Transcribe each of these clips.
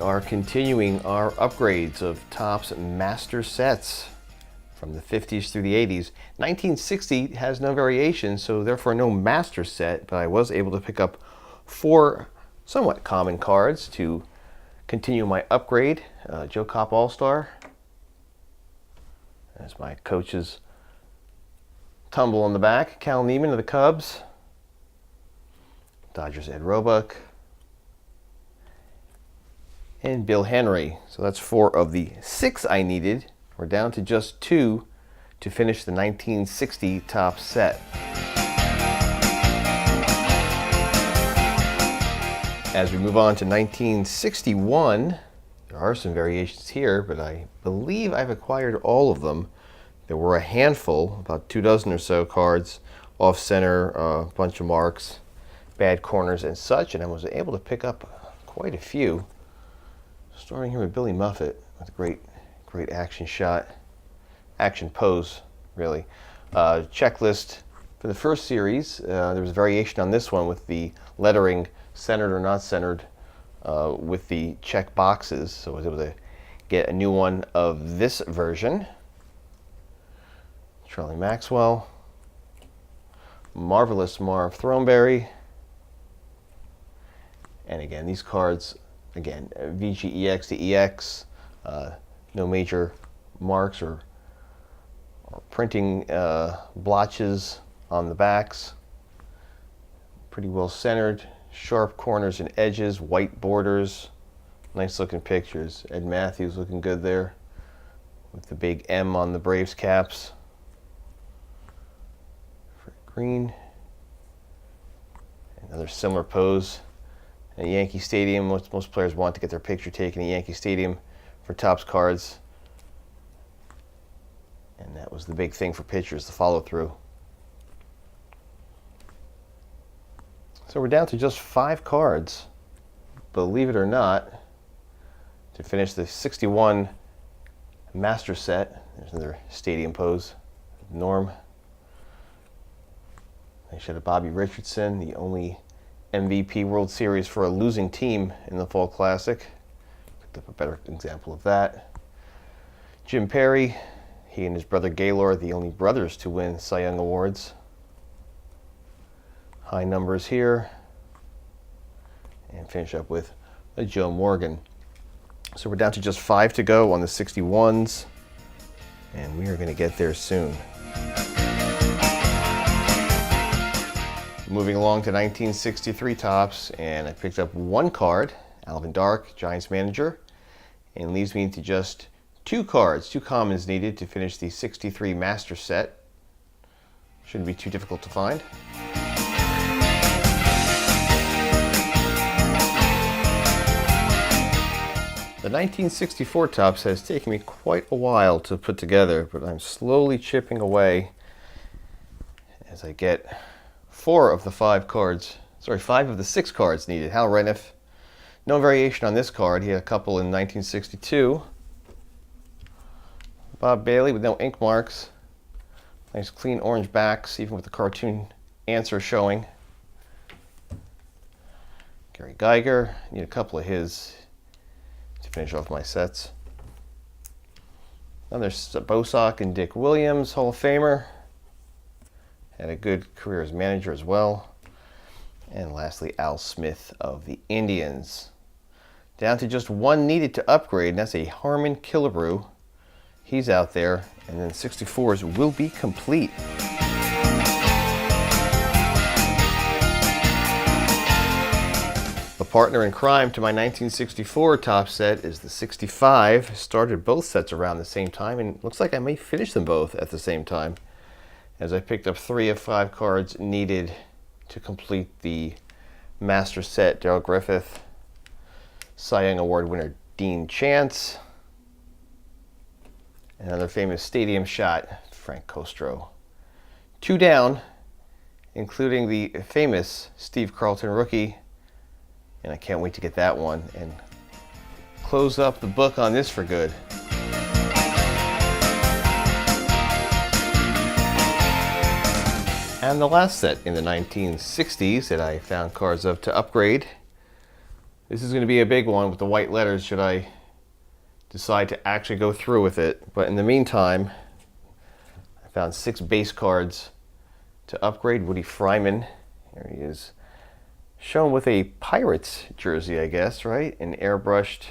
are continuing our upgrades of Topps master sets from the 50s through the 80s. 1960 has no variation, so therefore no master set, but I was able to pick up 4 somewhat common cards to continue my upgrade. Joe Kopp All-Star as my coach's tumble on the back. Cal Neiman of the Cubs. Dodgers Ed Roebuck. And Bill Henry. So that's 4 of the 6 I needed. We're down to just 2 to finish the 1960 Topps set. As we move on to 1961, there are some variations here, but I believe I've acquired all of them. There were a handful, about 2 dozen or so cards, off center, a bunch of marks, bad corners and such, and I was able to pick up quite a few. Starting here with Billy Muffet with a great action shot, action pose, really. Checklist for the first series. There was a variation on this one with the lettering centered or not centered with the check boxes. So I was able to get a new one of this version. Charlie Maxwell, Marvelous Marv Throneberry, and again these cards, again VGEX to EX, no major marks or printing blotches on the backs, pretty well centered, sharp corners and edges, white borders, nice looking pictures. Ed Matthews looking good there with the big M on the Braves caps. Green, another similar pose at Yankee Stadium. Most players want to get their picture taken at Yankee Stadium for Topps cards, and that was the big thing for pitchers, the follow through. So we're down to just 5 cards, believe it or not, to finish the 61 master set. There's another stadium pose, Norm. They showed a Bobby Richardson, the only MVP World Series for a losing team in the Fall Classic. Picked up a better example of that. Jim Perry, he and his brother Gaylord, the only brothers to win Cy Young Awards. High numbers here. And finish up with a Joe Morgan. So we're down to just 5 to go on the 61s. And we are going to get there soon. Moving along to 1963 Topps, and I picked up 1 card, Alvin Dark, Giants manager, and leaves me to just 2 cards, 2 commons needed to finish the 63 master set. Shouldn't be too difficult to find. The 1964 Topps has taken me quite a while to put together, but I'm slowly chipping away as I get 4 of the 5 cards, sorry, 5 of the 6 cards needed. Hal Reniff, no variation on this card. He had a couple in 1962. Bob Bailey with no ink marks. Nice clean orange backs, even with the cartoon answer showing. Gary Geiger, need a couple of his to finish off my sets. Then there's Bosock and Dick Williams, Hall of Famer. Had a good career as manager as well. And lastly, Al Smith of the Indians. Down to just 1 needed to upgrade, and that's a Harmon Killebrew. He's out there, and then 64s will be complete. The partner in crime to my 1964 Topps set is the 65. Started both sets around the same time, and looks like I may finish them both at the same time, as I picked up 3 of 5 cards needed to complete the master set. Darrell Griffith, Cy Young Award winner Dean Chance, another famous stadium shot, Frank Costro. 2 down, including the famous Steve Carlton rookie, and I can't wait to get that one and close up the book on this for good. And the last set in the 1960s that I found cards of to upgrade This is going to be a big one with the white letters should I decide to actually go through with it. But in the meantime, I found 6 base cards to upgrade. Woody Fryman, here he is, shown with a Pirates jersey, I guess, right? And airbrushed,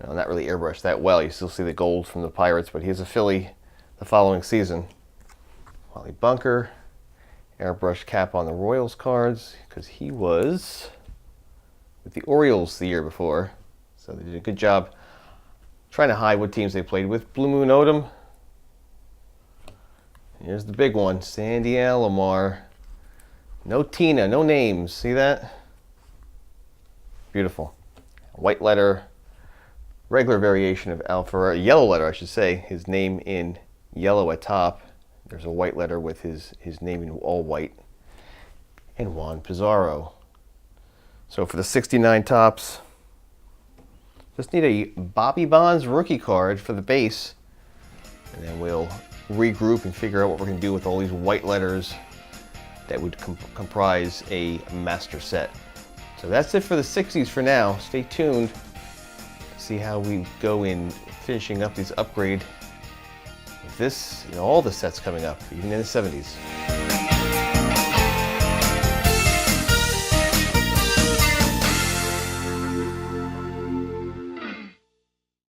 no, not really airbrushed that well. You still see the gold from the Pirates, but he's a Philly the following season. Wally Bunker, airbrushed cap on the Royals cards, because he was with the Orioles the year before. So they did a good job trying to hide what teams they played with. Blue Moon Odom. Here's the big one, Sandy Alomar. No Tina, no names. See that? Beautiful. White letter, regular variation of Al Ferreira. Yellow letter, I should say. His name in yellow at top. There's a white letter with his name in all white. And Juan Pizarro. So for the 69 tops, just need a Bobby Bonds rookie card for the base. And then we'll regroup and figure out what we're going to do with all these white letters that would comprise a master set. So that's it for the 60s for now. Stay tuned to see how we go in finishing up these upgrade with this and all the sets coming up, even in the 70s.